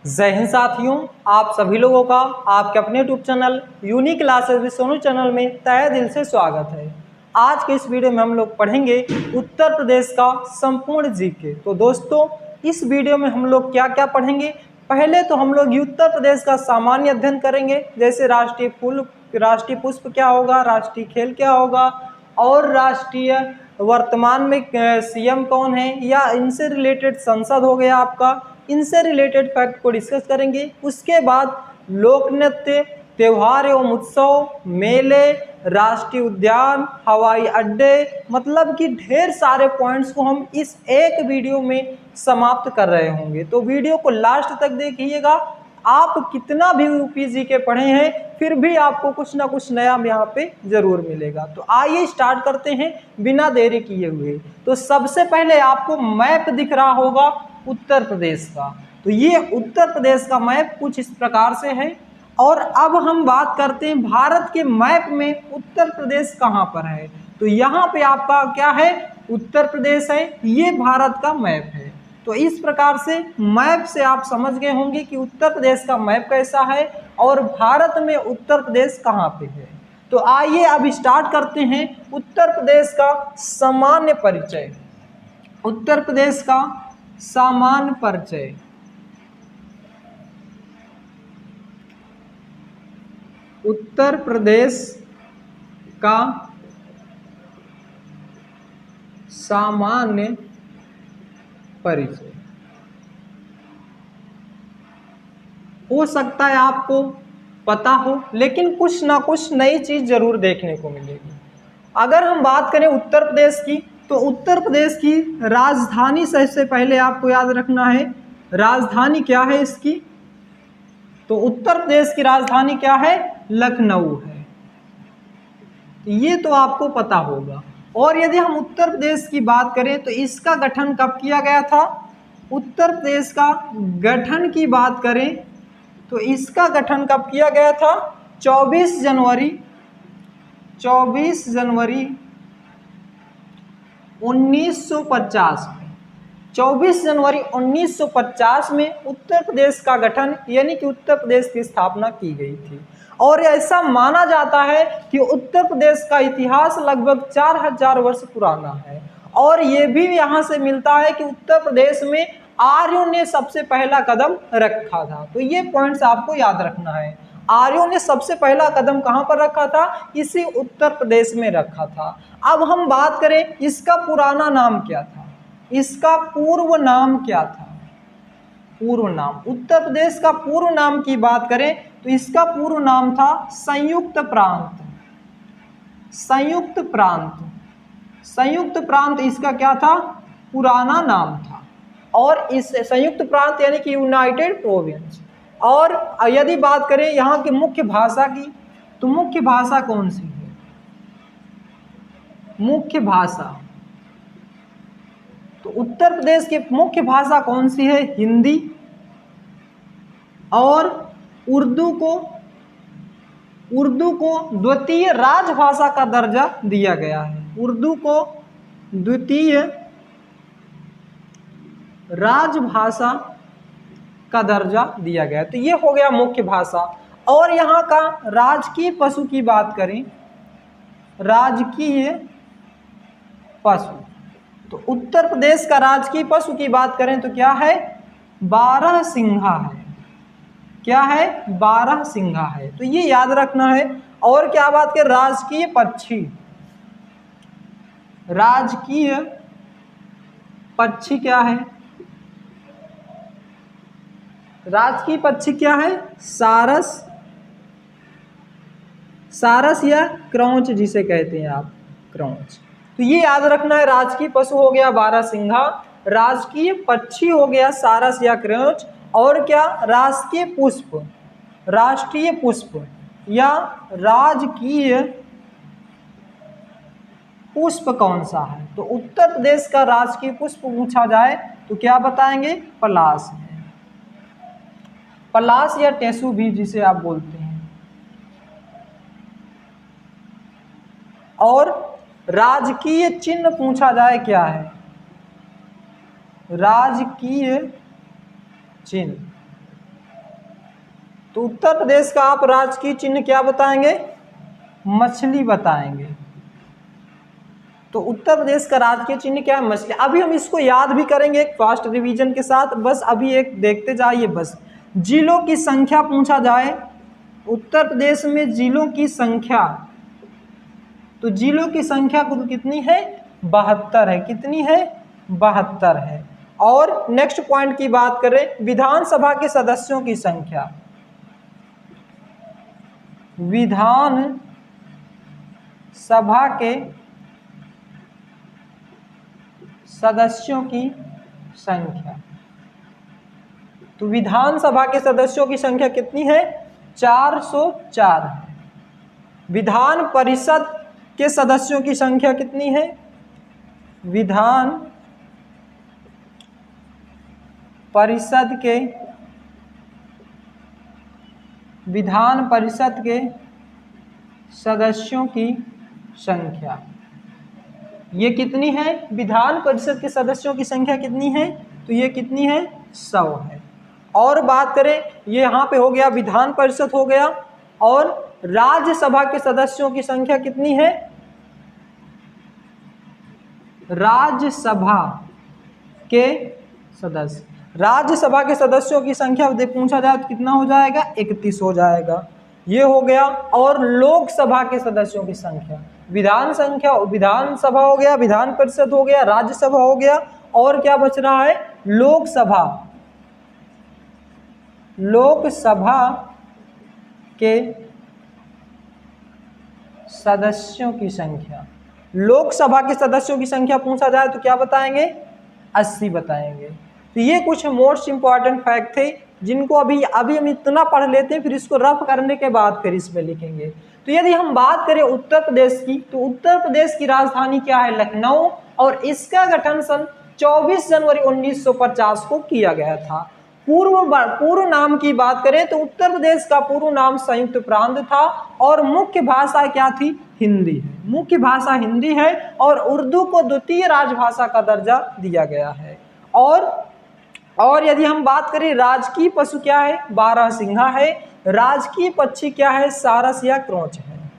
जय हिंद साथियों, आप सभी लोगों का आपके अपने YouTube channel unique classes with Sonu channel में तहे दिल से स्वागत है। आज के इस वीडियो में हम लोग पढ़ेंगे उत्तर प्रदेश का संपूर्ण जीके। तो दोस्तों, इस वीडियो में हम लोग क्या क्या पढ़ेंगे। पहले तो हम लोग उत्तर प्रदेश का सामान्य अध्ययन करेंगे, जैसे राष्ट्रीय फूल, राष्ट्रीय पुष्प क्या होगा, राष्ट्रीय खेल क्या होगा, और राष्ट्रीय वर्तमान में सीएम कौन है, या इनसे रिलेटेड संसद हो गया आपका, इनसे रिलेटेड फैक्ट को डिस्कस करेंगे। उसके बाद लोक नृत्य, त्योहार एवं उत्सव, मेले, राष्ट्रीय उद्यान, हवाई अड्डे, मतलब कि ढेर सारे पॉइंट्स को हम इस एक वीडियो में समाप्त कर रहे होंगे। तो वीडियो को लास्ट तक देखिएगा। आप कितना भी यूपीजी के पढ़े हैं, फिर भी आपको कुछ ना कुछ नया यहाँ पे जरूर मिलेगा। तो आइए स्टार्ट करते हैं बिना देरी किए हुए। तो सबसे पहले आपको मैप दिख रहा होगा उत्तर प्रदेश का। तो ये उत्तर प्रदेश का मैप कुछ इस प्रकार से है। और अब हम बात करते हैं भारत के मैप में उत्तर प्रदेश कहाँ पर है। तो यहाँ पे आपका क्या है, उत्तर प्रदेश है, ये भारत का मैप है। तो इस प्रकार से मैप से आप समझ गए होंगे कि उत्तर प्रदेश का मैप कैसा है और भारत में उत्तर प्रदेश कहाँ पे है। तो आइए अब स्टार्ट करते हैं उत्तर प्रदेश का सामान्य परिचय। उत्तर प्रदेश का सामान्य परिचय। उत्तर प्रदेश का सामान्य परिचय हो सकता है आपको पता हो, लेकिन कुछ ना कुछ नई चीज जरूर देखने को मिलेगी। अगर हम बात करें उत्तर प्रदेश की, तो उत्तर प्रदेश की राजधानी सबसे पहले आपको याद रखना है। राजधानी क्या है इसकी, तो उत्तर प्रदेश की राजधानी क्या है, लखनऊ है। ये तो आपको पता होगा। और यदि हम उत्तर प्रदेश की बात करें तो इसका गठन कब किया गया था। उत्तर प्रदेश का गठन की बात करें तो इसका गठन कब किया गया था, 24 जनवरी 1950 में। 24 जनवरी 1950 में उत्तर प्रदेश का गठन यानी कि उत्तर प्रदेश की स्थापना की गई थी। और ऐसा माना जाता है कि उत्तर प्रदेश का इतिहास लगभग 4000 वर्ष पुराना है। और ये भी यहाँ से मिलता है कि उत्तर प्रदेश में आर्यों ने सबसे पहला कदम रखा था। तो ये पॉइंट्स आपको याद रखना है। आर्यों ने सबसे पहला कदम कहाँ पर रखा था, इसी उत्तर प्रदेश में रखा था। अब हम बात करें इसका पुराना नाम क्या था, इसका पूर्व नाम क्या था। पूर्व नाम, उत्तर प्रदेश का पूर्व नाम की बात करें तो इसका पूर्व नाम था संयुक्त प्रांत। संयुक्त प्रांत, संयुक्त प्रांत इसका क्या था, पुराना नाम था। और इस संयुक्त प्रांत यानी कि यूनाइटेड प्रोविंस। और यदि बात करें यहाँ की मुख्य भाषा की, तो मुख्य भाषा कौन सी है, मुख्य भाषा, तो उत्तर प्रदेश की मुख्य भाषा कौन सी है, हिंदी। और उर्दू को द्वितीय राजभाषा का दर्जा दिया गया है। उर्दू को द्वितीय राजभाषा का दर्जा दिया गया। तो ये हो गया मुख्य भाषा। और यहाँ का राजकीय पशु की बात करें, राजकीय पशु, तो उत्तर प्रदेश का राजकीय पशु की बात करें तो क्या है, बारहसिंघा है। क्या है, बारहसिंघा है। तो ये याद रखना है। और क्या बात करें, राजकीय पक्षी, राजकीय पक्षी क्या है, राजकीय पक्षी क्या है, सारस, सारस या क्रौंच जिसे कहते हैं आप, क्रौंच। तो ये याद रखना है। राजकीय पशु हो गया बारहसिंघा, राजकीय पक्षी हो गया सारस या क्रौंच। और क्या, राष्ट्रीय पुष्प, राष्ट्रीय पुष्प या राजकीय पुष्प कौन सा है। तो उत्तर प्रदेश का राजकीय पुष्प पूछा जाए तो क्या बताएंगे, पलाश है। पलाश या टेसु भी जिसे आप बोलते हैं। और राजकीय चिन्ह पूछा जाए क्या है, राजकीय चिन्ह, तो उत्तर प्रदेश का आप राजकीय चिन्ह क्या बताएंगे? मछली बताएंगे। तो उत्तर प्रदेश का राजकीय चिन्ह क्या है? मछली। अभी हम इसको याद भी करेंगे एक फास्ट रिवीजन के साथ, बस अभी एक देखते जाइए। बस जिलों की संख्या पूछा जाए उत्तर प्रदेश में, जिलों की संख्या, तो जिलों की संख्या कुल कितनी है? 72 है। कितनी है? 72 है। और नेक्स्ट पॉइंट की बात करें, विधानसभा के सदस्यों की संख्या, विधान सभा के सदस्यों की संख्या, तो विधानसभा के सदस्यों की संख्या कितनी है? 404 है। विधान परिषद के सदस्यों की संख्या कितनी है? विधान परिषद के सदस्यों की संख्या ये कितनी है? विधान परिषद के सदस्यों की संख्या कितनी है? तो ये कितनी है? 100 है। और बात करें, ये यहाँ पे हो गया विधान परिषद हो गया, और राज्यसभा के सदस्यों की संख्या कितनी है? राज्यसभा के सदस्यों की संख्या पूछा जाए तो कितना हो जाएगा? 31 हो जाएगा। ये हो गया। और लोकसभा के सदस्यों की संख्या, विधानसभा हो गया, विधान परिषद हो गया, राज्यसभा हो गया, और क्या बच रहा है? लोकसभा के सदस्यों की संख्या। लोकसभा के सदस्यों की संख्या पूछा जाए तो क्या बताएंगे? 80 बताएंगे। तो ये कुछ मोस्ट इंपॉर्टेंट फैक्ट थे जिनको अभी हम इतना पढ़ लेते हैं, फिर इसको रफ करने के बाद फिर इसमें लिखेंगे। तो यदि हम बात करें उत्तर प्रदेश की, तो उत्तर प्रदेश की राजधानी क्या है? लखनऊ, और इसका गठन सन 24 जनवरी 1950 को किया गया था। पूर्व नाम की बात करें तो उत्तर प्रदेश का पूर्व नाम संयुक्त प्रांत था, और मुख्य भाषा क्या थी? हिंदी है। मुख्य भाषा हिंदी है, और उर्दू को द्वितीय राजभाषा का दर्जा दिया गया है। और यदि हम बात करें राजकीय पशु क्या है? बारहसिंघा है। राजकीय पक्षी क्या है? सारस या क्रोच है।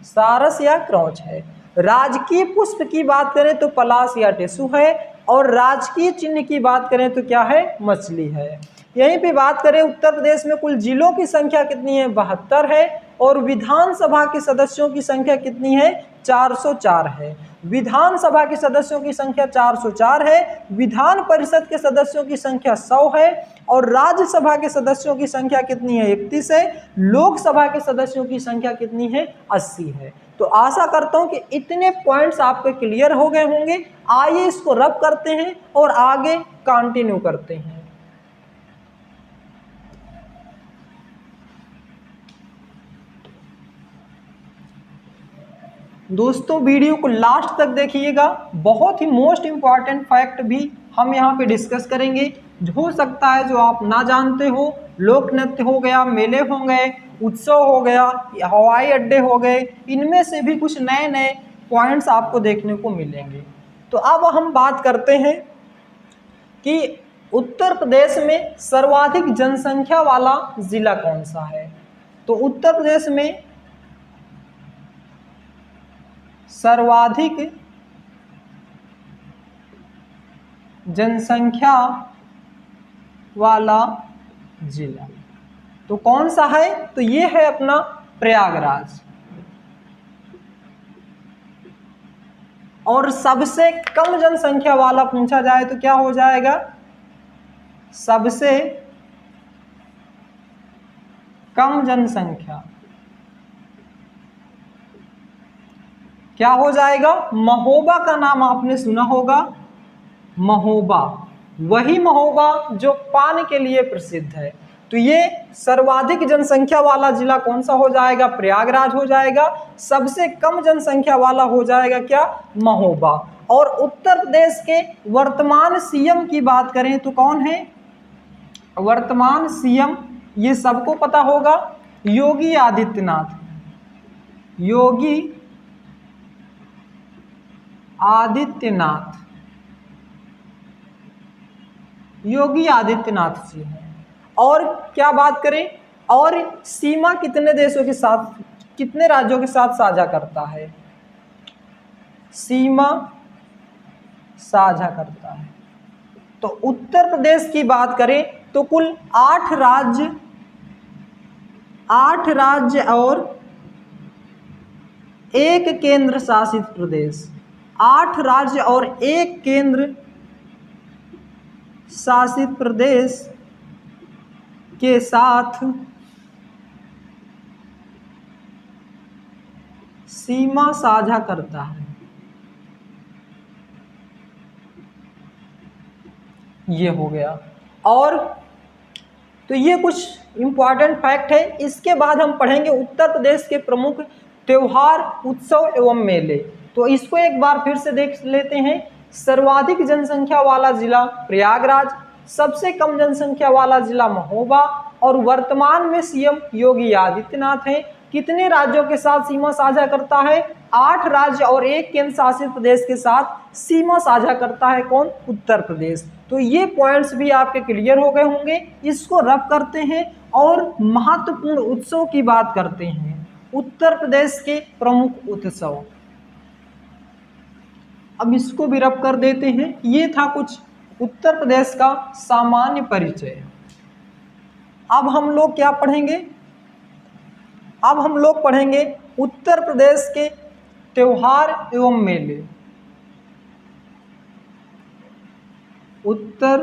सारस या क्रोच है। राजकीय पुष्प की बात करें तो पलाश या टेसु है, और राजकीय चिन्ह की बात करें तो क्या है? मछली है। यहीं पे बात करें उत्तर प्रदेश में कुल जिलों की संख्या कितनी है? 72 है। और विधानसभा के सदस्यों की संख्या कितनी है? 404 है। विधानसभा के सदस्यों की संख्या 404 है। विधान परिषद के सदस्यों की संख्या 100 है, और राज्यसभा के सदस्यों की संख्या कितनी है? 31 है। लोकसभा के सदस्यों की संख्या कितनी है? 80 है। तो आशा करता हूं कि इतने पॉइंट्स आपके क्लियर हो गए होंगे। आइए इसको रब करते हैं और आगे कंटिन्यू करते हैं। दोस्तों वीडियो को लास्ट तक देखिएगा, बहुत ही मोस्ट इम्पॉर्टेंट फैक्ट भी हम यहाँ पे डिस्कस करेंगे। हो सकता है जो आप ना जानते हो, लोक नृत्य हो गया, मेले हो गए, उत्सव हो गया, हवाई अड्डे हो गए, इनमें से भी कुछ नए नए पॉइंट्स आपको देखने को मिलेंगे। तो अब हम बात करते हैं कि उत्तर प्रदेश में सर्वाधिक जनसंख्या वाला जिला कौन सा है। तो उत्तर प्रदेश में सर्वाधिक जनसंख्या वाला जिला तो कौन सा है? तो ये है अपना प्रयागराज। और सबसे कम जनसंख्या वाला पूछा जाए तो क्या हो जाएगा? सबसे कम जनसंख्या क्या हो जाएगा? महोबा का नाम आपने सुना होगा। महोबा, वही महोबा जो पान के लिए प्रसिद्ध है। तो ये सर्वाधिक जनसंख्या वाला जिला कौन सा हो जाएगा? प्रयागराज हो जाएगा। सबसे कम जनसंख्या वाला हो जाएगा क्या? महोबा। और उत्तर प्रदेश के वर्तमान सीएम की बात करें तो कौन है? वर्तमान सीएम ये सबको पता होगा, योगी आदित्यनाथ। योगी आदित्यनाथ, योगी आदित्यनाथ जी हैं। और क्या बात करें, और सीमा कितने देशों के साथ, कितने राज्यों के साथ साझा करता है, सीमा साझा करता है। तो उत्तर प्रदेश की बात करें तो कुल 8 राज्य और एक केंद्र शासित प्रदेश, 8 राज्य और एक केंद्र शासित प्रदेश के साथ सीमा साझा करता है। ये हो गया। और तो ये कुछ इम्पॉर्टेंट फैक्ट है। इसके बाद हम पढ़ेंगे उत्तर प्रदेश के प्रमुख त्योहार, उत्सव एवं मेले। तो इसको एक बार फिर से देख लेते हैं। सर्वाधिक जनसंख्या वाला जिला प्रयागराज, सबसे कम जनसंख्या वाला जिला महोबा, और वर्तमान में सीएम योगी आदित्यनाथ हैं। कितने राज्यों के साथ सीमा साझा करता है? 8 राज्य और एक केंद्र शासित प्रदेश के साथ सीमा साझा करता है। कौन? उत्तर प्रदेश। तो ये पॉइंट्स भी आपके क्लियर हो गए होंगे। इसको रब करते हैं और महत्वपूर्ण उत्सव की बात करते हैं। उत्तर प्रदेश के प्रमुख उत्सव, अब इसको भी रब कर देते हैं। ये था कुछ उत्तर प्रदेश का सामान्य परिचय। अब हम लोग क्या पढ़ेंगे? अब हम लोग पढ़ेंगे उत्तर प्रदेश के त्योहार एवं मेले। उत्तर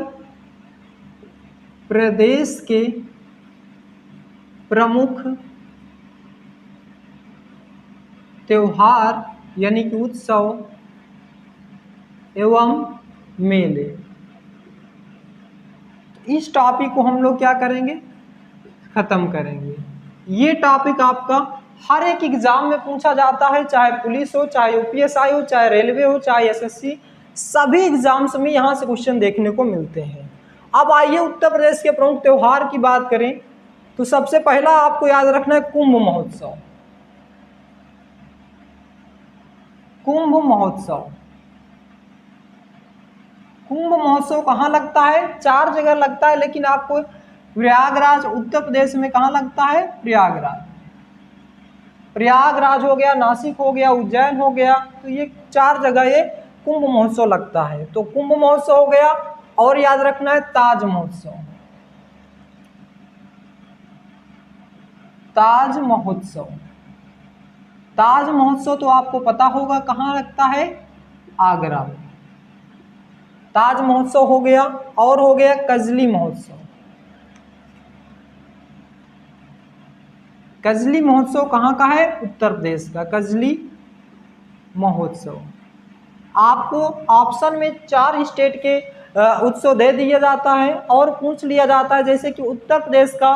प्रदेश के प्रमुख त्योहार यानी कि उत्सव एवं मेले। इस टॉपिक को हम लोग क्या करेंगे? खत्म करेंगे। ये टॉपिक आपका हर एक एग्जाम में पूछा जाता है, चाहे पुलिस हो, चाहे यूपीएसआई हो, चाहे रेलवे हो, चाहे एसएससी, सभी एग्जाम्स में यहाँ से क्वेश्चन देखने को मिलते हैं। अब आइए उत्तर प्रदेश के प्रमुख त्योहार की बात करें तो सबसे पहला आपको याद रखना है कुंभ महोत्सव। कुंभ महोत्सव, कुंभ महोत्सव कहाँ लगता है? 4 जगह लगता है, लेकिन आपको प्रयागराज, उत्तर प्रदेश में कहाँ लगता है? प्रयागराज। प्रयागराज हो गया, नासिक हो गया, उज्जैन हो गया, तो ये 4 जगह ये कुंभ महोत्सव लगता है। तो कुंभ महोत्सव हो गया। और याद रखना है ताज महोत्सव। ताज महोत्सव, ताज महोत्सव तो आपको पता होगा कहाँ लगता है? आगरा में। ताज महोत्सव हो गया। और हो गया कजली महोत्सव। कजली महोत्सव कहाँ का है? उत्तर प्रदेश का कजली महोत्सव। आपको ऑप्शन में 4 स्टेट के उत्सव दे दिया जाता है और पूछ लिया जाता है, जैसे कि उत्तर प्रदेश का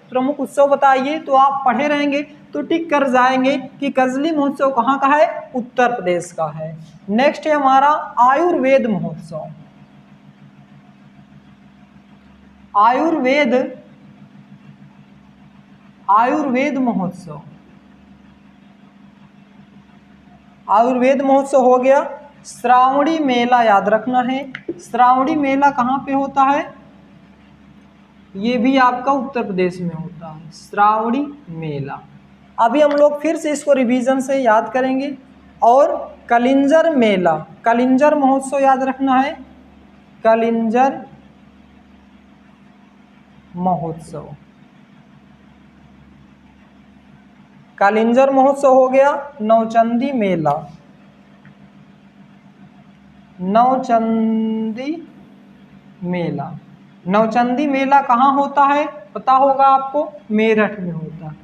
प्रमुख उत्सव बताइए, तो आप पढ़े रहेंगे तो टिक कर जाएंगे कि कजली महोत्सव कहाँ का है? उत्तर प्रदेश का है। नेक्स्ट है हमारा आयुर्वेद महोत्सव। आयुर्वेद महोत्सव, आयुर्वेद महोत्सव हो गया। श्रावणी मेला याद रखना है। श्रावणी मेला कहाँ पे होता है? ये भी आपका उत्तर प्रदेश में होता है, श्रावणी मेला। अभी हम लोग फिर से इसको रिवीजन से याद करेंगे। और कलिंजर मेला, कलिंजर महोत्सव याद रखना है। कलिंजर महोत्सव, कलिंजर महोत्सव हो गया। नौचंदी मेला, नौचंदी मेला, नौचंदी मेला कहाँ होता है? पता होगा आपको, मेरठ में होता है।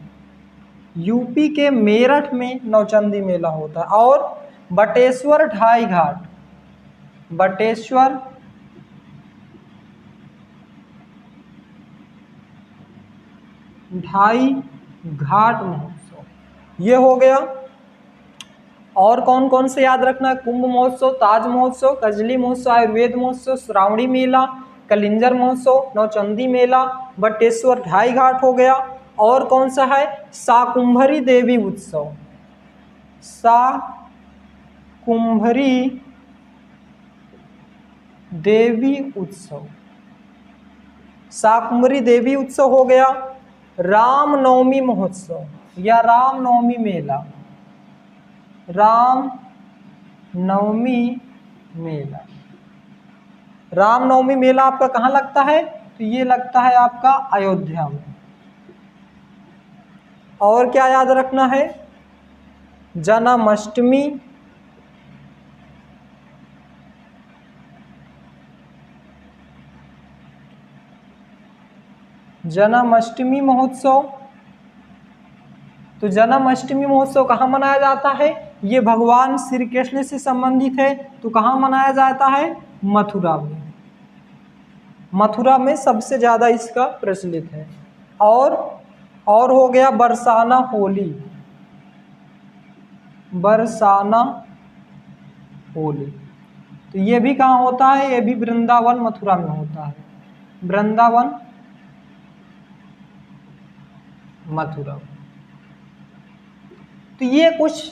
यूपी के मेरठ में नौचंदी मेला होता है। और बटेश्वर ढाई घाट, बटेश्वर ढाई घाट महोत्सव, ये हो गया। और कौन कौन से याद रखना है? कुंभ महोत्सव, ताज महोत्सव, कजली महोत्सव, आयुर्वेद महोत्सव, श्रावणी मेला, कलिंजर महोत्सव, नौचंदी मेला, बटेश्वर ढाई घाट हो गया। और कौन सा है? शाकुंभरी देवी उत्सव, शाकुंभरी देवी उत्सव। शाकुंभरी देवी उत्सव हो गया, रामनवमी महोत्सव या रामनवमी मेला, रामनवमी मेला। रामनवमी मेला आपका कहाँ लगता है? तो ये लगता है आपका अयोध्या में। और क्या याद रखना है? जन्माष्टमी, जन्माष्टमी महोत्सव। तो जन्माष्टमी महोत्सव कहाँ मनाया जाता है? ये भगवान श्री कृष्ण से संबंधित है, तो कहाँ मनाया जाता है? मथुरा में। मथुरा में सबसे ज़्यादा इसका प्रचलित है। और हो गया बरसाना होली, बरसाना होली। तो ये भी कहाँ होता है? ये भी वृंदावन मथुरा में होता है, वृंदावन मथुरा। तो ये कुछ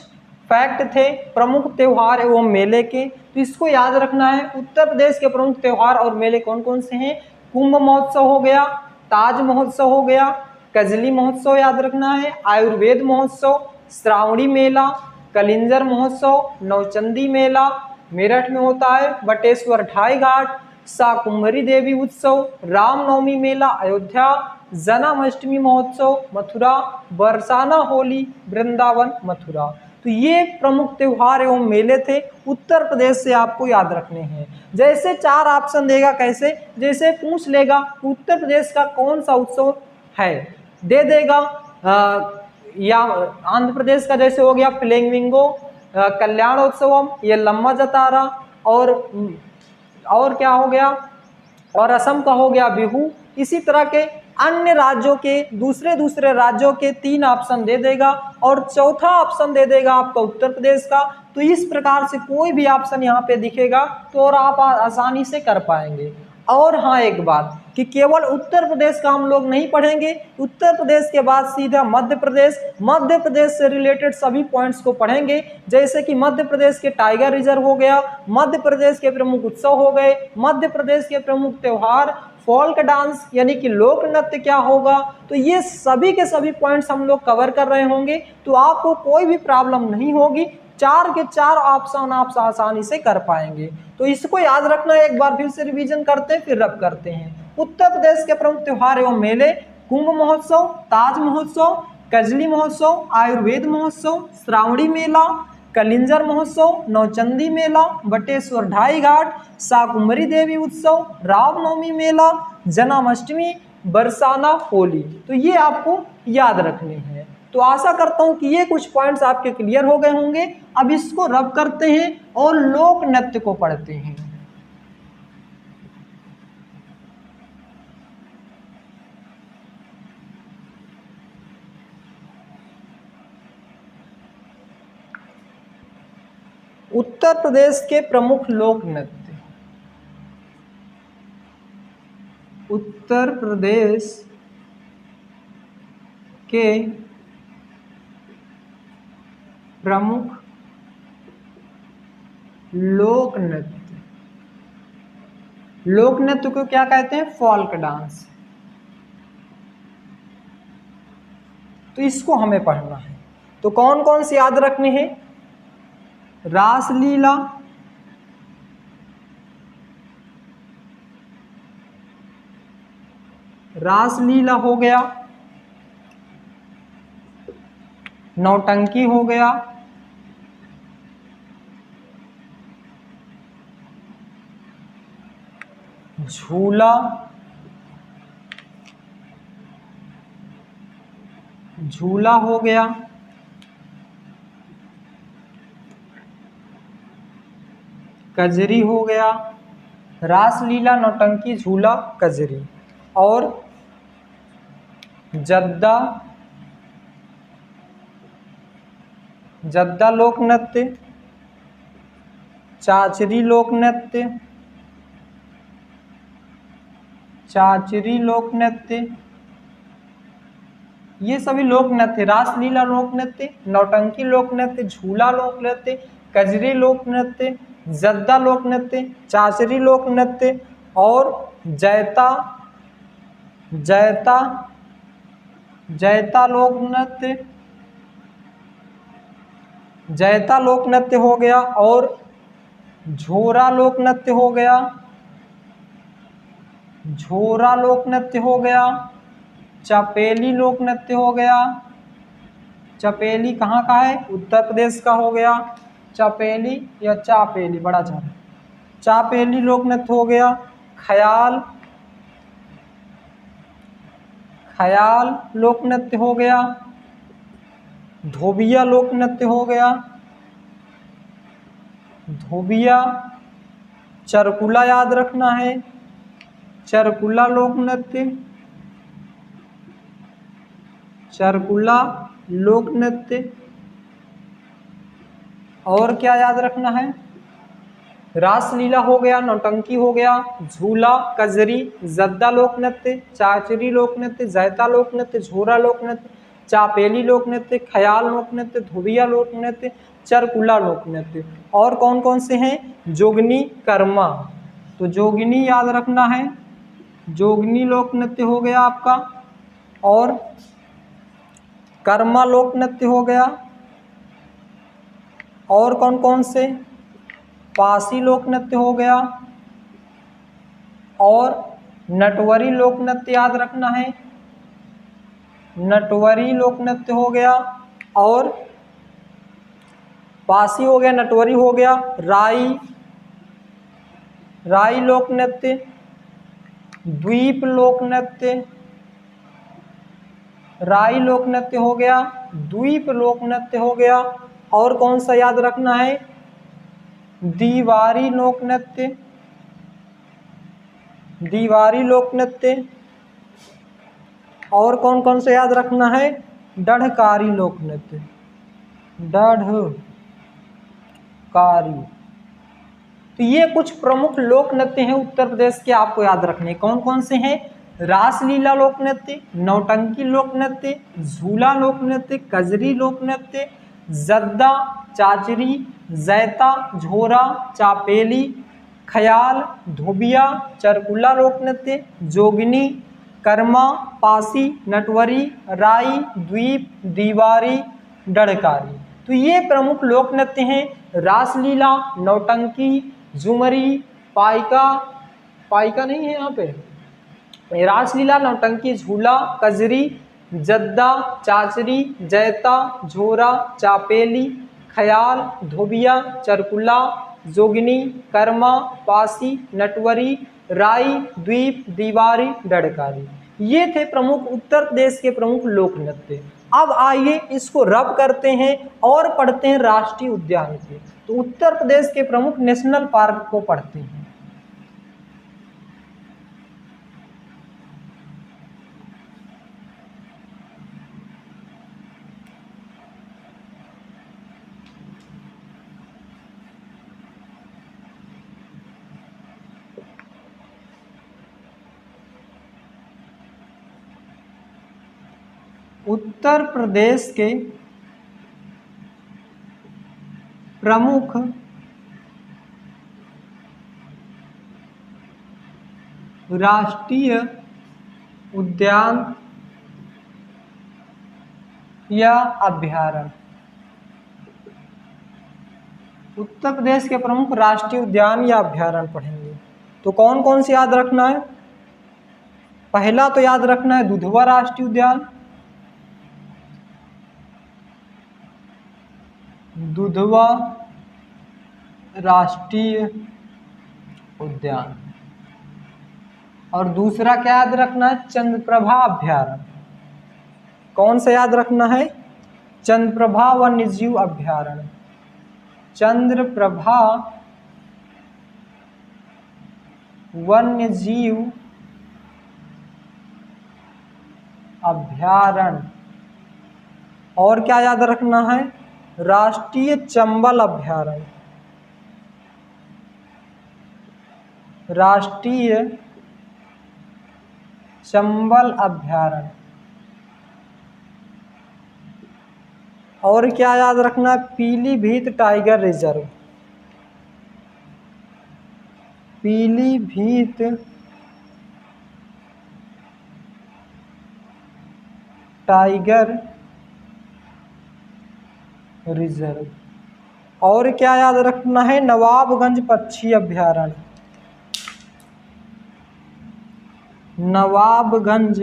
फैक्ट थे प्रमुख त्योहार एवं मेले के, तो इसको याद रखना है। उत्तर प्रदेश के प्रमुख त्योहार और मेले कौन कौन से हैं? कुंभ महोत्सव हो गया, ताज महोत्सव हो गया, कजली महोत्सव याद रखना है, आयुर्वेद महोत्सव, श्रावणी मेला, कलिंजर महोत्सव, नवचंदी मेला मेरठ में होता है, बटेश्वर ढाई घाट, शाकुंभरी देवी उत्सव, रामनवमी मेला अयोध्या, जन्माष्टमी महोत्सव मथुरा, बरसाना होली वृंदावन मथुरा। तो ये प्रमुख त्योहार एवं मेले थे उत्तर प्रदेश से, आपको याद रखने हैं। जैसे 4 ऑप्शन देगा, कैसे? जैसे पूछ लेगा उत्तर प्रदेश का कौन सा उत्सव है, दे देगा या आंध्र प्रदेश का जैसे हो गया फ्लेमिंगो, कल्याणोत्सवम, ये लम्मा जतारा, और क्या हो गया, और असम का हो गया बिहू। इसी तरह के अन्य राज्यों के दूसरे राज्यों के 3 ऑप्शन दे देगा और चौथा ऑप्शन दे देगा आपका उत्तर प्रदेश का। तो इस प्रकार से कोई भी ऑप्शन यहाँ पे दिखेगा तो और आप आसानी से कर पाएंगे। और हाँ, एक बात कि केवल उत्तर प्रदेश का हम लोग नहीं पढ़ेंगे, उत्तर प्रदेश के बाद सीधा मध्य प्रदेश से रिलेटेड सभी पॉइंट्स को पढ़ेंगे। जैसे कि मध्य प्रदेश के टाइगर रिजर्व हो गया, मध्य प्रदेश के प्रमुख उत्सव हो गए, मध्य प्रदेश के प्रमुख त्योहार, फोल्क डांस यानी कि लोक नृत्य क्या होगा। तो ये सभी के सभी पॉइंट्स हम लोग कवर कर रहे होंगे, तो आपको कोई भी प्रॉब्लम नहीं होगी। 4 के 4 ऑप्शन आप आसानी से कर पाएंगे। तो इसको याद रखना, एक बार फिर से रिवीजन करते हैं फिर रब करते हैं। उत्तर प्रदेश के प्रमुख त्योहार एवं मेले: कुंभ महोत्सव, ताज महोत्सव, कजली महोत्सव, आयुर्वेद महोत्सव, श्रावणी मेला, कलिंजर महोत्सव, नौचंदी मेला, बटेश्वर ढाई घाट, शाकुंभरी देवी उत्सव, रामनवमी मेला, जन्माष्टमी, बरसाना होली। तो ये आपको याद रखने हैं। तो आशा करता हूं कि ये कुछ पॉइंट्स आपके क्लियर हो गए होंगे। अब इसको रब करते हैं और लोक नृत्य को पढ़ते हैं। उत्तर प्रदेश के प्रमुख लोक नृत्य, उत्तर प्रदेश के प्रमुख लोक नृत्य, लोक नृत्य को क्या कहते हैं? Folk dance. तो इसको हमें पढ़ना है। तो कौन कौन से याद रखने हैं? रासलीला, रासलीला हो गया, नौटंकी हो गया, झूला, झूला हो गया, कजरी हो गया, रासलीला, नौटंकी, झूला, कजरी। और जद्दा, जद्दा लोक नृत्य, चाचरी लोक नृत्य, चाचरी लोक नृत्य, ये सभी लोक नृत्य, रासलीला लोक नृत्य, नौटंकी लोक नृत्य, झूला लोक नृत्य, कजरी लोक नृत्य, जद्दा लोक नृत्य, चाचरी लोक नृत्य और जैता जैता, जैता लोक नृत्य, जैता लोक नृत्य हो गया। और झोरा लोक नृत्य हो गया, झोरा लोक नृत्य हो गया। चपेली लोक नृत्य हो गया, चपेली कहाँ का है, उत्तर प्रदेश का हो गया। चपेली या चापेली, बड़ा चार, चापेली लोक नृत्य हो गया। ख्याल, ख्याल लोक नृत्य हो गया। धोबिया लोक नृत्य हो गया, धोबिया। चरकुला याद रखना है, चरकुला लोक नृत्य, चरकुला लोक नृत्य। और क्या याद रखना है, रासलीला हो गया, नौटंकी हो गया। झूला, कजरी, जद्दा लोक नृत्य, चाचरी लोक नृत्य, जैता लोक नृत्य, झोरा लोक नृत्य, चापेली लोक नृत्य, ख्याल लोक नृत्य, धोबिया लोक नृत्य, चरकुला लोक नृत्य। और कौन कौन से हैं, जोगनी, कर्मा। तो जोगिनी याद रखना है, जोगनी लोक नृत्य हो गया आपका। और कर्मा लोक नृत्य हो गया। और कौन कौन से, पासी लोक नृत्य हो गया। और नटवरी लोक नृत्य याद रखना है, नटवरी लोक नृत्य हो गया। और पासी हो गया, नटवरी हो गया। राई, राई लोक नृत्य। द्वीप लोक नृत्य, राई लोक नृत्य हो गया, द्वीप लोक नृत्य हो गया। और कौन सा याद रखना है, दीवारी लोक नृत्य, दीवारी लोक नृत्य। और कौन कौन सा याद रखना है, डढ़कारी लोक नृत्य, डढ़कारी। तो ये कुछ प्रमुख लोक नृत्य हैं उत्तर प्रदेश के, आपको याद रखने। कौन कौन से हैं, रासलीला लोक नृत्य, नौटंकी लोक नृत्य, झूला लोक नृत्य, कजरी लोक नृत्य, जद्दा, चाचरी, जैता, झोरा, चापेली, ख्याल, धोबिया, चरकुला लोक नृत्य, जोगिनी, कर्मा, पासी, नटवरी, राई, द्वीप, दीवारी, डढ़कारी। तो ये प्रमुख लोक नृत्य हैं। रासलीला, नौटंकी, झुमरी, पाइका, पाइका नहीं है यहाँ पे, रासलीला, नौटंकी, झूला, कजरी, जद्दा, चाचरी, जैता, झोरा, चापेली, ख्याल, धोबिया, चरकुला, जोगिनी, कर्मा, पासी, नटवरी, राई, द्वीप, दीवारी, डढ़कारी। ये थे प्रमुख उत्तर प्रदेश के प्रमुख लोक नृत्य। अब आइए इसको रब करते हैं और पढ़ते हैं राष्ट्रीय उद्यान के। तो उत्तर प्रदेश के प्रमुख नेशनल पार्क को पढ़ते हैं। उत्तर प्रदेश के प्रमुख राष्ट्रीय उद्यान या अभयारण्य। उत्तर प्रदेश के प्रमुख राष्ट्रीय उद्यान या अभयारण्य पढ़ेंगे। तो कौन कौन से याद रखना है, पहला तो याद रखना है दुधवा राष्ट्रीय उद्यान, दुधवा राष्ट्रीय उद्यान। और दूसरा क्या याद रखना है, चंद्रप्रभा अभयारण्य। कौन सा याद रखना है, चंद्रप्रभा वन्यजीव अभयारण्य, चंद्रप्रभा वन्यजीव अभयारण्य। और क्या याद रखना है, राष्ट्रीय चंबल अभयारण्य, राष्ट्रीय चंबल अभयारण्य। और क्या याद रखना है, Pilibhit tiger reserve, Pilibhit tiger reserve. और क्या याद रखना है, नवाबगंज पक्षी अभयारण्य, नवाबगंज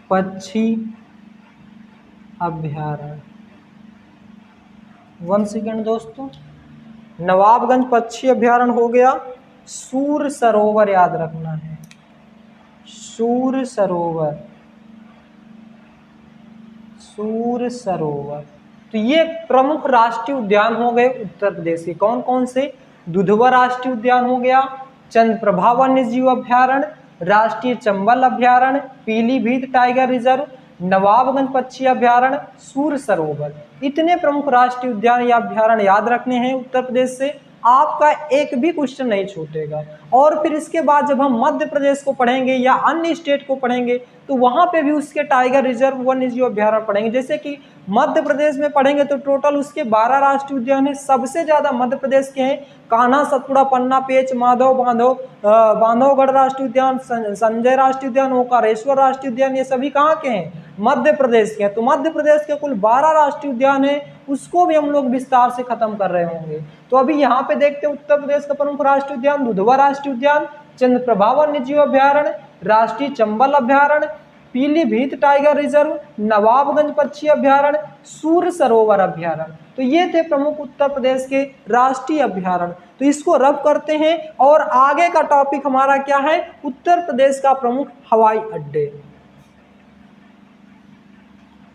पक्षी अभयारण्य। 1 सेकेंड दोस्तों, नवाबगंज पक्षी अभयारण्य हो गया। सूर सरोवर याद रखना है, सूर सरोवर, सूर सरोवर। तो ये प्रमुख राष्ट्रीय उद्यान हो गए उत्तर प्रदेश के। कौन कौन से, दुधवा राष्ट्रीय उद्यान हो गया, चंद्रप्रभा वन्य जीव अभयारण्य, राष्ट्रीय चंबल अभयारण्य, पीलीभीत टाइगर रिजर्व, नवाबगंज पक्षी अभयारण्य, सूर सरोवर। इतने प्रमुख राष्ट्रीय उद्यान या अभयारण्य याद रखने हैं उत्तर प्रदेश से, आपका एक भी क्वेश्चन नहीं छूटेगा। और फिर इसके बाद जब हम मध्य प्रदेश को पढ़ेंगे या अन्य स्टेट को पढ़ेंगे तो वहां पे भी उसके टाइगर रिजर्व वन्य जीव अभयारण्य पढ़ेंगे। जैसे कि मध्य प्रदेश में पढ़ेंगे तो टोटल उसके 12 राष्ट्रीय उद्यान है। सबसे ज्यादा मध्य प्रदेश के हैं कान्हा, सतपुड़ा, पन्ना, पेंच, माधव, बांधवगढ़ राष्ट्रीय उद्यान, संजय राष्ट्रीय उद्यान, ओंकारेश्वर राष्ट्रीय उद्यान। ये सभी कहाँ के हैं, मध्य प्रदेश के हैं। तो मध्य प्रदेश के कुल 12 राष्ट्रीय उद्यान है, उसको भी हम लोग विस्तार से खत्म कर रहे होंगे। तो अभी यहाँ पे देखते हैं उत्तर प्रदेश का प्रमुख राष्ट्रीय उद्यान, दुधवा राष्ट्रीय उद्यान, चंद्रप्रभा वन्य जीव अभयारण्य, राष्ट्रीय चंबल अभयारण्य, पीलीभीत टाइगर रिजर्व, नवाबगंज पक्षी अभयारण्य, सूर सरोवर अभयारण्य। तो ये थे प्रमुख उत्तर प्रदेश के राष्ट्रीय अभयारण्य। तो इसको रब करते हैं और आगे का टॉपिक हमारा क्या है, उत्तर प्रदेश का प्रमुख हवाई अड्डे।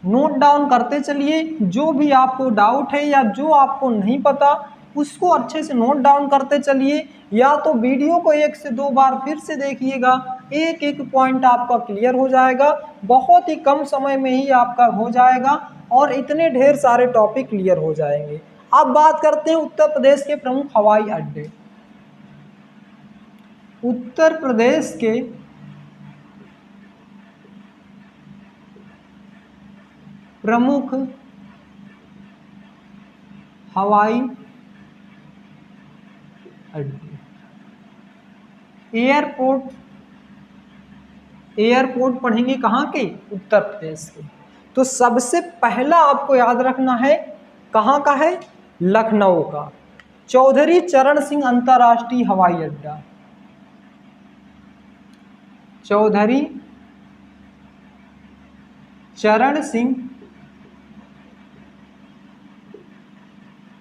नोट डाउन करते चलिए, जो भी आपको डाउट है या जो आपको नहीं पता उसको अच्छे से नोट डाउन करते चलिए, या तो वीडियो को 1 से 2 बार फिर से देखिएगा, एक एक पॉइंट आपका क्लियर हो जाएगा। बहुत ही कम समय में ही आपका हो जाएगा और इतने ढेर सारे टॉपिक क्लियर हो जाएंगे। अब बात करते हैं उत्तर प्रदेश के प्रमुख हवाई अड्डे। उत्तर प्रदेश के प्रमुख हवाई अड्डे। एयरपोर्ट पढ़ेंगे कहाँ के, उत्तर प्रदेश के। तो सबसे पहला आपको याद रखना है कहाँ का है, लखनऊ का, चौधरी चरण सिंह अंतर्राष्ट्रीय हवाई अड्डा, चौधरी चरण सिंह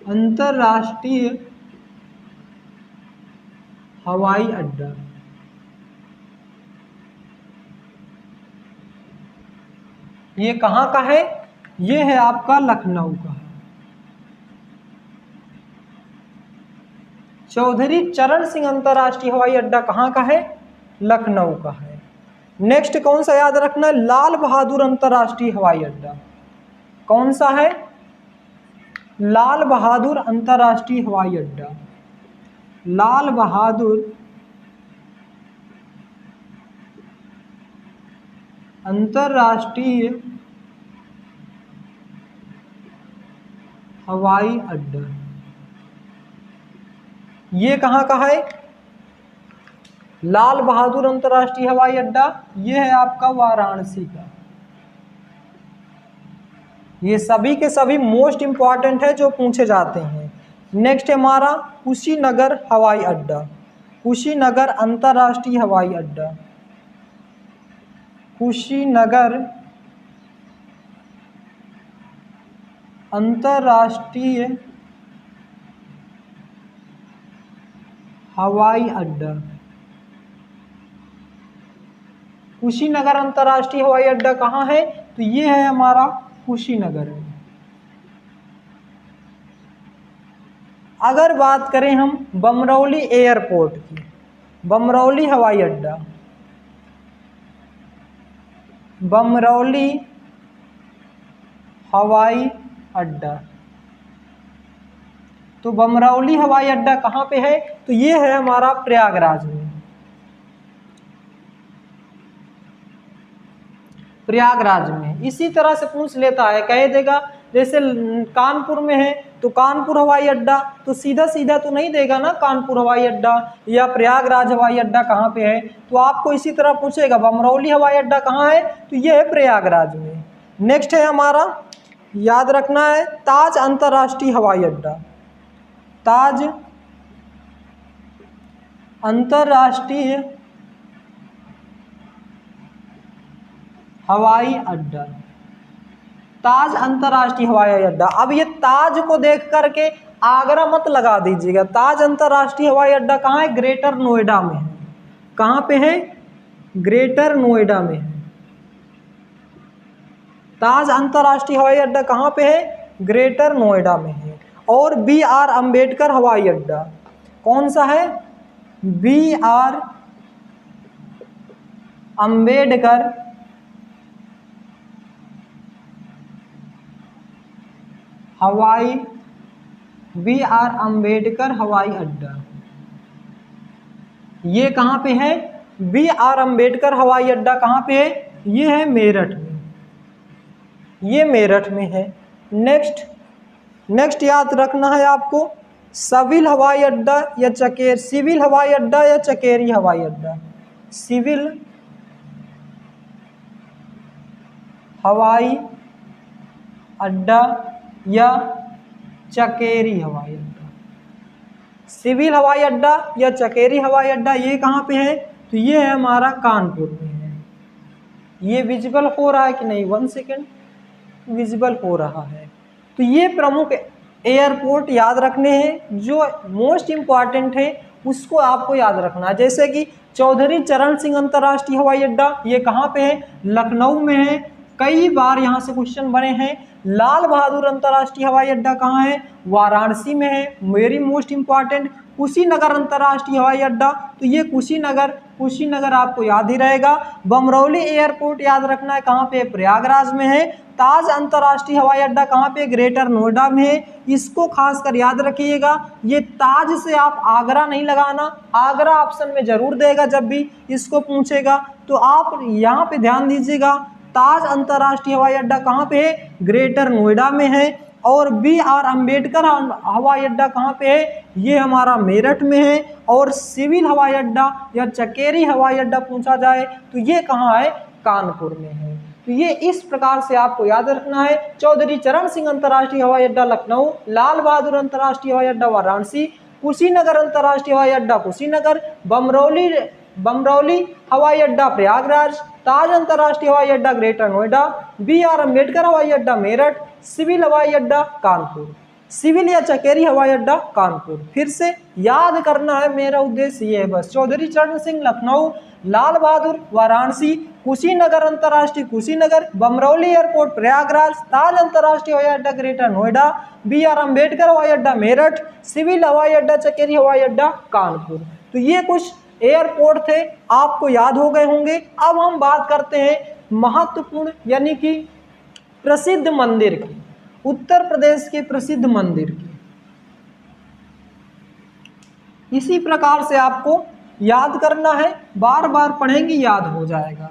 अंतर्राष्ट्रीय हवाई अड्डा। ये कहाँ का है, ये है आपका लखनऊ का। चौधरी चरण सिंह अंतर्राष्ट्रीय हवाई अड्डा कहाँ का है, लखनऊ का है। नेक्स्ट कौन सा याद रखना है, लाल बहादुर अंतर्राष्ट्रीय हवाई अड्डा। कौन सा है, लाल बहादुर अंतर्राष्ट्रीय हवाई अड्डा, लाल बहादुर अंतर्राष्ट्रीय हवाई अड्डा। ये कहाँ का है, लाल बहादुर अंतर्राष्ट्रीय हवाई अड्डा, ये है आपका वाराणसी का। ये सभी के सभी मोस्ट इंपॉर्टेंट है जो पूछे जाते हैं। नेक्स्ट है हमारा कुशीनगर हवाई अड्डा, कुशीनगर अंतर्राष्ट्रीय हवाई अड्डा, कुशीनगर अंतर्राष्ट्रीय हवाई अड्डा। कुशीनगर अंतर्राष्ट्रीय हवाई अड्डा कहाँ है, तो ये है हमारा कुशीनगर में। अगर बात करें हम बमरौली एयरपोर्ट की, बमरौली हवाई अड्डा, बमरौली हवाई अड्डा। तो बमरौली हवाई अड्डा कहाँ पे है, तो ये है हमारा प्रयागराज में, प्रयागराज में। इसी तरह से पूछ लेता है, कह देगा जैसे कानपुर में है तो कानपुर हवाई अड्डा, तो सीधा सीधा तो नहीं देगा ना कानपुर हवाई अड्डा, या प्रयागराज हवाई अड्डा कहाँ पे है, तो आपको इसी तरह पूछेगा बमरौली हवाई अड्डा कहाँ है, तो ये है प्रयागराज में। नेक्स्ट है हमारा, याद रखना है, ताज अंतर्राष्ट्रीय हवाई अड्डा। ताज अंतर्राष्ट्रीय हवाई अड्डा, ताज अंतर्राष्ट्रीय हवाई अड्डा। अब ये ताज को देख करके आगरा मत लगा दीजिएगा। ताज अंतर्राष्ट्रीय हवाई अड्डा कहाँ है, ग्रेटर नोएडा में है। कहाँ पे है, ग्रेटर नोएडा में है। ताज अंतर्राष्ट्रीय हवाई अड्डा कहाँ पे है, ग्रेटर नोएडा में है। और BR अम्बेडकर हवाई अड्डा कौन सा है, BR अम्बेडकर हवाई, BR अम्बेडकर हवाई अड्डा, ये कहाँ पे है, BR अम्बेडकर हवाई अड्डा कहाँ पे है, ये है मेरठ में, ये मेरठ में है। नेक्स्ट याद रखना है आपको, सिविल हवाई अड्डा या सिविल हवाई अड्डा या चकेरी हवाई अड्डा। सिविल हवाई अड्डा या चकेरी हवाई अड्डा। सिविल हवाई अड्डा या चकेरी हवाई अड्डा ये कहाँ पे है, तो ये है हमारा कानपुर में है। ये विजिबल हो रहा है कि नहीं, 1 सेकेंड, विजिबल हो रहा है। तो ये प्रमुख एयरपोर्ट याद रखने हैं, जो मोस्ट इम्पॉर्टेंट है उसको आपको याद रखना है। जैसे कि चौधरी चरण सिंह अंतर्राष्ट्रीय हवाई अड्डा, ये कहाँ पे है, लखनऊ में है, कई बार यहाँ से क्वेश्चन बने हैं। लाल बहादुर अंतर्राष्ट्रीय हवाई अड्डा कहाँ है, वाराणसी में है, वेरी मोस्ट इम्पॉर्टेंट। कुशीनगर अंतर्राष्ट्रीय हवाई अड्डा, तो ये कुशीनगर आपको याद ही रहेगा। बमरौली एयरपोर्ट याद रखना है, कहाँ पे, प्रयागराज में है। ताज अंतर्राष्ट्रीय हवाई अड्डा कहाँ पे, ग्रेटर नोएडा में है। इसको खासकर याद रखिएगा, ये ताज से आप आगरा नहीं लगाना, आगरा ऑप्शन में जरूर देगा जब भी इसको पूछेगा, तो आप यहाँ पे ध्यान दीजिएगा। ताज अंतर्राष्ट्रीय हवाई अड्डा कहाँ पे है, ग्रेटर नोएडा में है। और BR अम्बेडकर हवाई अड्डा कहाँ पे है, ये हमारा मेरठ में है। और सिविल हवाई अड्डा या चकेरी हवाई अड्डा पूछा जाए तो ये कहाँ है, कानपुर में है। तो ये इस प्रकार से आपको याद रखना है। चौधरी चरण सिंह अंतर्राष्ट्रीय हवाई अड्डा लखनऊ, लाल बहादुर अंतर्राष्ट्रीय हवाई अड्डा वाराणसी, कुशीनगर अंतर्राष्ट्रीय हवाई अड्डा कुशीनगर, बमरौली हवाई अड्डा प्रयागराज, ताज अंतर्राष्ट्रीय हवाई अड्डा ग्रेटर नोएडा, BR अम्बेडकर हवाई अड्डा मेरठ, सिविल हवाई अड्डा कानपुर, सिविल या चकेरी हवाई अड्डा कानपुर। फिर से याद करना है, मेरा उद्देश्य ये है बस। चौधरी चरण सिंह लखनऊ, लाल बहादुर वाराणसी, कुशीनगर अंतर्राष्ट्रीय कुशीनगर, बमरौली एयरपोर्ट प्रयागराज, ताज अंतर्राष्ट्रीय हवाई अड्डा ग्रेटर नोएडा, BR अम्बेडकर हवाई अड्डा मेरठ, सिविल हवाई अड्डा चकेरी हवाई अड्डा कानपुर। तो ये कुछ एयरपोर्ट थे, आपको याद हो गए होंगे। अब हम बात करते हैं महत्वपूर्ण यानी कि प्रसिद्ध मंदिर की, उत्तर प्रदेश के प्रसिद्ध मंदिर की। इसी प्रकार से आपको याद करना है, बार बार पढ़ेंगे याद हो जाएगा।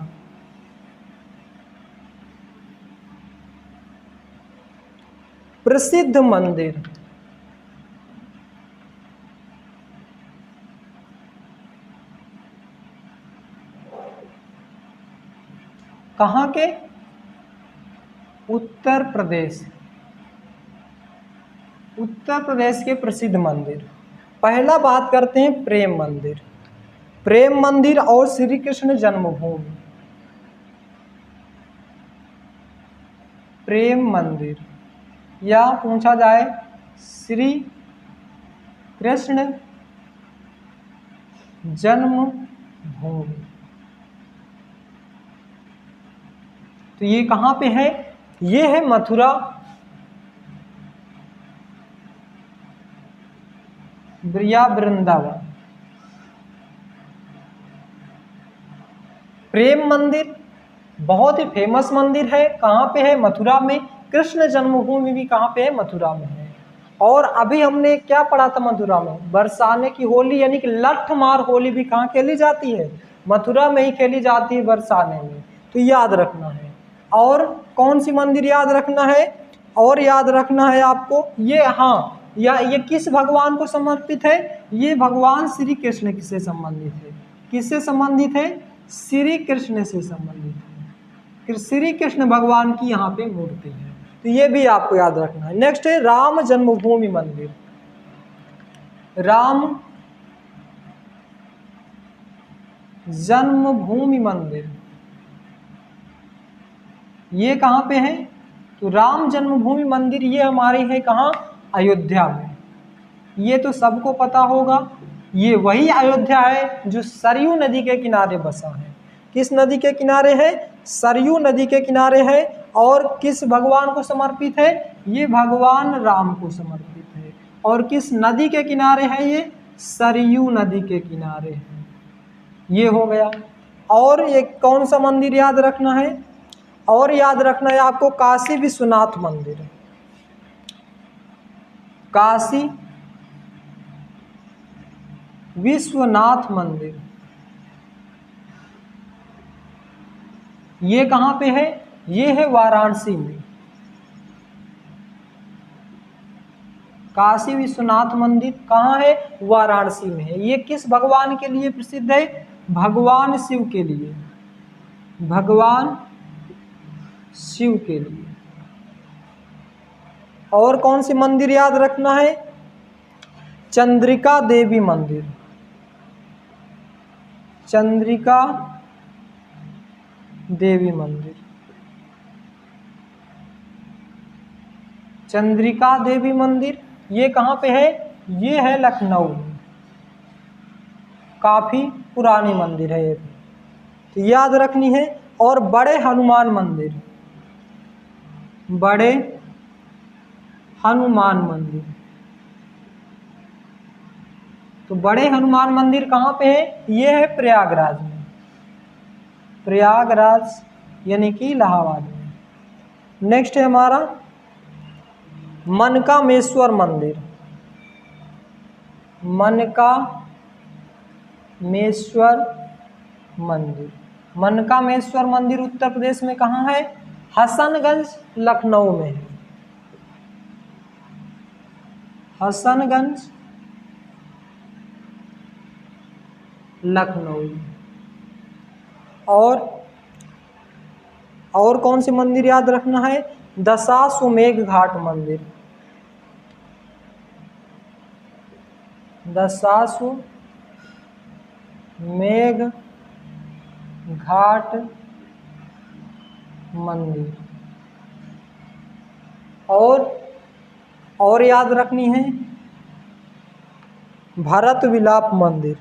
प्रसिद्ध मंदिर, कहाँ के, उत्तर प्रदेश, उत्तर प्रदेश के प्रसिद्ध मंदिर। पहला बात करते हैं प्रेम मंदिर, प्रेम मंदिर और श्री कृष्ण जन्मभूमि। प्रेम मंदिर या पूछा जाए श्री कृष्ण जन्मभूमि, तो ये कहाँ पे है, ये है मथुरा, या वृंदावन। प्रेम मंदिर बहुत ही फेमस मंदिर है, कहाँ पे है, मथुरा में। कृष्ण जन्मभूमि भी कहाँ पे है, मथुरा में है। और अभी हमने क्या पढ़ा था मथुरा में, बरसाने की होली यानी कि लठ मार होली भी कहाँ खेली जाती है, मथुरा में ही खेली जाती है, बरसाने में। तो याद रखना है। और कौन सी मंदिर याद रखना है, और याद रखना है आपको ये, हाँ, या ये किस भगवान को समर्पित है, ये भगवान श्री कृष्ण से संबंधित है। किससे संबंधित है? श्री कृष्ण से संबंधित है। श्री कृष्ण भगवान की यहाँ पे मूर्ति है, तो ये भी आपको याद रखना है। नेक्स्ट है राम जन्मभूमि मंदिर। राम जन्मभूमि मंदिर ये कहाँ पे है? तो राम जन्मभूमि मंदिर ये हमारे है कहाँ? अयोध्या में। ये तो सबको पता होगा, ये वही अयोध्या है जो सरयू नदी के किनारे बसा है। किस नदी के किनारे है? सरयू नदी के किनारे है। और किस भगवान को समर्पित है? ये भगवान राम को समर्पित है। और किस नदी के किनारे है? ये सरयू नदी के किनारे है। ये हो गया। और ये कौन सा मंदिर याद रखना है? और याद रखना है आपको काशी विश्वनाथ मंदिर। काशी विश्वनाथ मंदिर ये कहाँ पे है? ये है वाराणसी में। काशी विश्वनाथ मंदिर कहाँ है? वाराणसी में है। ये किस भगवान के लिए प्रसिद्ध है? भगवान शिव के लिए। भगवान शिव के लिए। और कौन सी मंदिर याद रखना है? चंद्रिका देवी मंदिर। चंद्रिका देवी मंदिर। चंद्रिका देवी मंदिर ये कहाँ पे है? ये है लखनऊ में। काफी पुरानी मंदिर है ये, तो याद रखनी है। और बड़े हनुमान मंदिर। बड़े हनुमान मंदिर, तो बड़े हनुमान मंदिर कहाँ पे है? ये है प्रयागराज में। प्रयागराज यानी कि इलाहाबाद में। नेक्स्ट है हमारा मनकामेश्वर मंदिर। मनकामेश्वर मंदिर। मनकामेश्वर मंदिर उत्तर प्रदेश में कहाँ है? हसनगंज लखनऊ में है। हसनगंज लखनऊ। और कौन सी मंदिर याद रखना है? दशाश्वमेध घाट मंदिर। दशाश्वमेध घाट मंदिर। और याद रखनी है भरत विलाप मंदिर।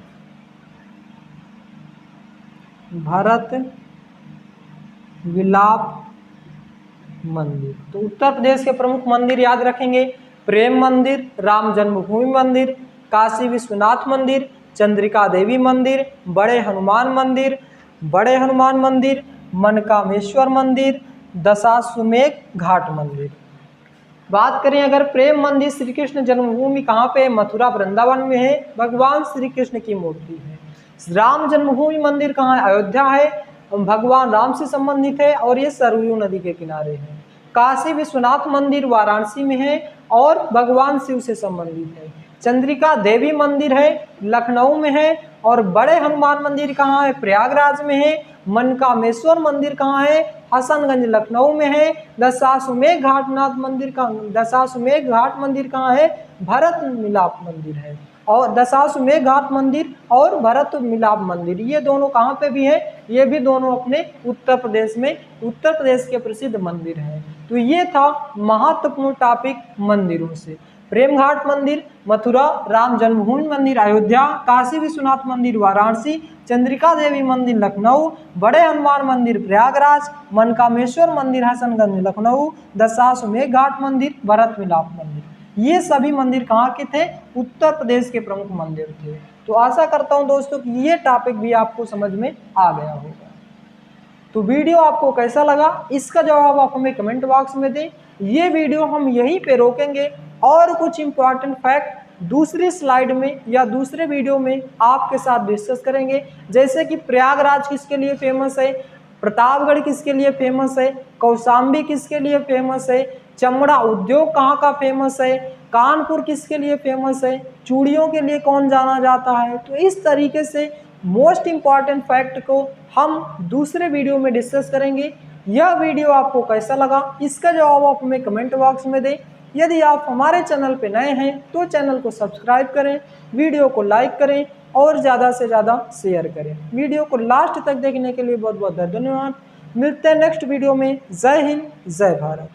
भरत विलाप मंदिर। तो उत्तर प्रदेश के प्रमुख मंदिर याद रखेंगे प्रेम मंदिर, राम जन्मभूमि मंदिर, काशी विश्वनाथ मंदिर, चंद्रिका देवी मंदिर, बड़े हनुमान मंदिर, मनकामेश्वर मंदिर, दशाश्वमेध घाट मंदिर। बात करें अगर प्रेम मंदिर श्री कृष्ण जन्मभूमि कहाँ पे? मथुरा वृंदावन में है। भगवान श्री कृष्ण की मूर्ति है। राम जन्मभूमि मंदिर कहाँ है? अयोध्या है, भगवान राम से संबंधित है और ये सरयू नदी के किनारे है। काशी विश्वनाथ मंदिर वाराणसी में है और भगवान शिव से संबंधित है। चंद्रिका देवी मंदिर है लखनऊ में है। और बड़े हनुमान मंदिर कहाँ है? प्रयागराज में है। मनकामेश्वर मंदिर कहाँ है? हसनगंज लखनऊ में है। दशाश्वमेध घाट मंदिर कहाँ है? भरत मिलाप मंदिर है। और दशाश्वमेध घाट मंदिर और भरत मिलाप मंदिर ये दोनों कहाँ पे भी है? ये भी दोनों अपने उत्तर प्रदेश में, उत्तर प्रदेश के प्रसिद्ध मंदिर हैं। तो ये था महत्वपूर्ण टॉपिक मंदिरों से। प्रेम घाट मंदिर मथुरा, राम जन्मभूमि मंदिर अयोध्या, काशी विश्वनाथ मंदिर वाराणसी, चंद्रिका देवी मंदिर लखनऊ, बड़े हनुमान मंदिर प्रयागराज, मनकामेश्वर मंदिर हसनगंज लखनऊ, दशाश्वमेध घाट मंदिर, भरत मिलाप मंदिर, ये सभी मंदिर कहाँ के थे? उत्तर प्रदेश के प्रमुख मंदिर थे। तो आशा करता हूँ दोस्तों कि ये टॉपिक भी आपको समझ में आ गया होगा। तो वीडियो आपको कैसा लगा इसका जवाब आप हमें कमेंट बॉक्स में दें। ये वीडियो हम यहीं पे रोकेंगे और कुछ इम्पॉर्टेंट फैक्ट दूसरी स्लाइड में या दूसरे वीडियो में आपके साथ डिस्कस करेंगे। जैसे कि प्रयागराज किसके लिए फेमस है, प्रतापगढ़ किसके लिए फेमस है, कौशाम्बी किसके लिए फेमस है, चमड़ा उद्योग कहाँ का फेमस है, कानपुर किसके लिए फेमस है, चूड़ियों के लिए कौन जाना जाता है। तो इस तरीके से मोस्ट इम्पॉर्टेंट फैक्ट को हम दूसरे वीडियो में डिस्कस करेंगे। यह वीडियो आपको कैसा लगा इसका जवाब आप हमें कमेंट बॉक्स में दें। यदि आप हमारे चैनल पर नए हैं तो चैनल को सब्सक्राइब करें, वीडियो को लाइक करें और ज़्यादा से ज़्यादा शेयर करें। वीडियो को लास्ट तक देखने के लिए बहुत बहुत धन्यवाद। मिलते हैं नेक्स्ट वीडियो में। जय हिंद, जय भारत।